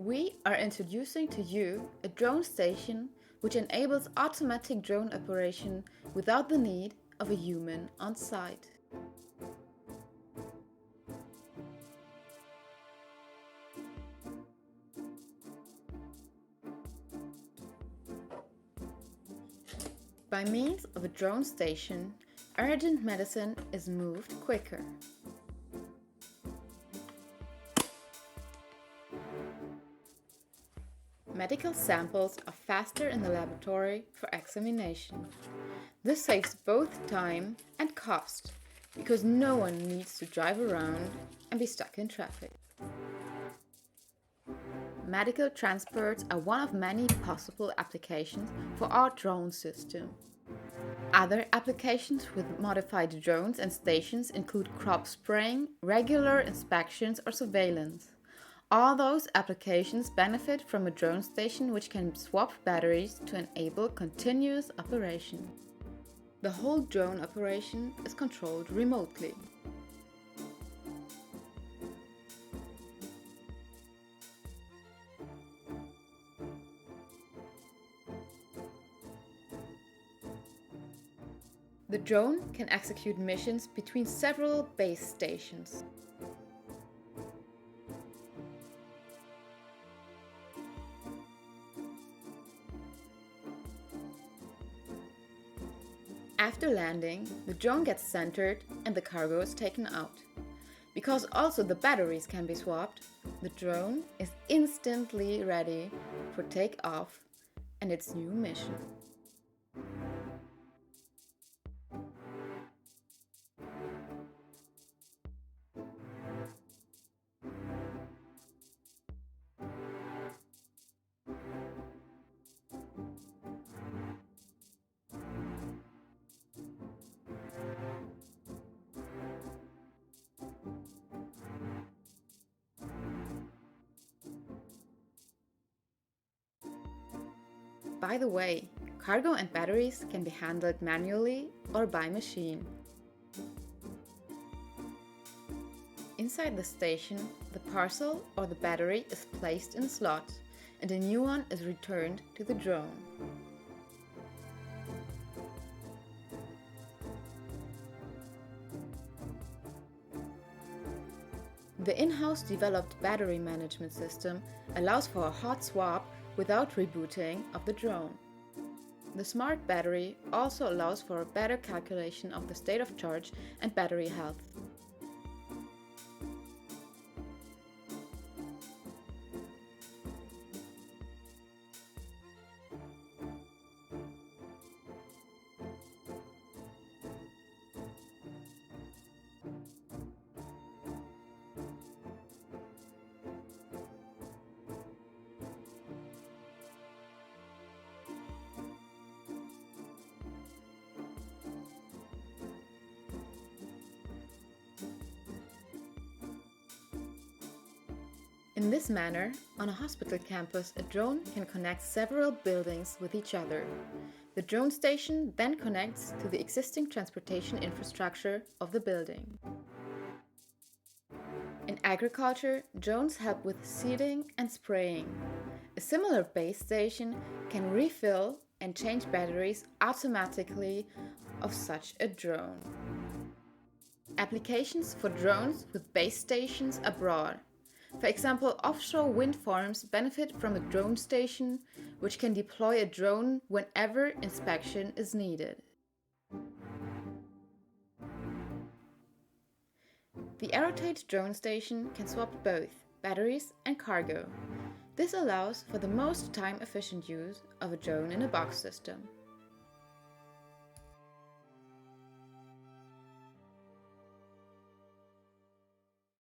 We are introducing to you a drone station which enables automatic drone operation without the need of a human on site. By means of a drone station, urgent medicine is moved quicker. Medical samples are faster in the laboratory for examination. This saves both time and cost, because no one needs to drive around and be stuck in traffic. Medical transports are one of many possible applications for our drone system. Other applications with modified drones and stations include crop spraying, regular inspections or surveillance. All those applications benefit from a drone station which can swap batteries to enable continuous operation. The whole drone operation is controlled remotely. The drone can execute missions between several base stations. After landing, the drone gets centered and the cargo is taken out. Because also the batteries can be swapped, the drone is instantly ready for takeoff and its new mission. By the way, cargo and batteries can be handled manually or by machine. Inside the station, the parcel or the battery is placed in a slot and a new one is returned to the drone. The in-house developed battery management system allows for a hot swap without rebooting of the drone. The smart battery also allows for a better calculation of the state of charge and battery health. In this manner, on a hospital campus, a drone can connect several buildings with each other. The drone station then connects to the existing transportation infrastructure of the building. In agriculture, drones help with seeding and spraying. A similar base station can refill and change batteries automatically of such a drone. Applications for drones with base stations are broad. For example, offshore wind farms benefit from a drone station, which can deploy a drone whenever inspection is needed. The Aerotate drone station can swap both batteries and cargo. This allows for the most time-efficient use of a drone in a box system.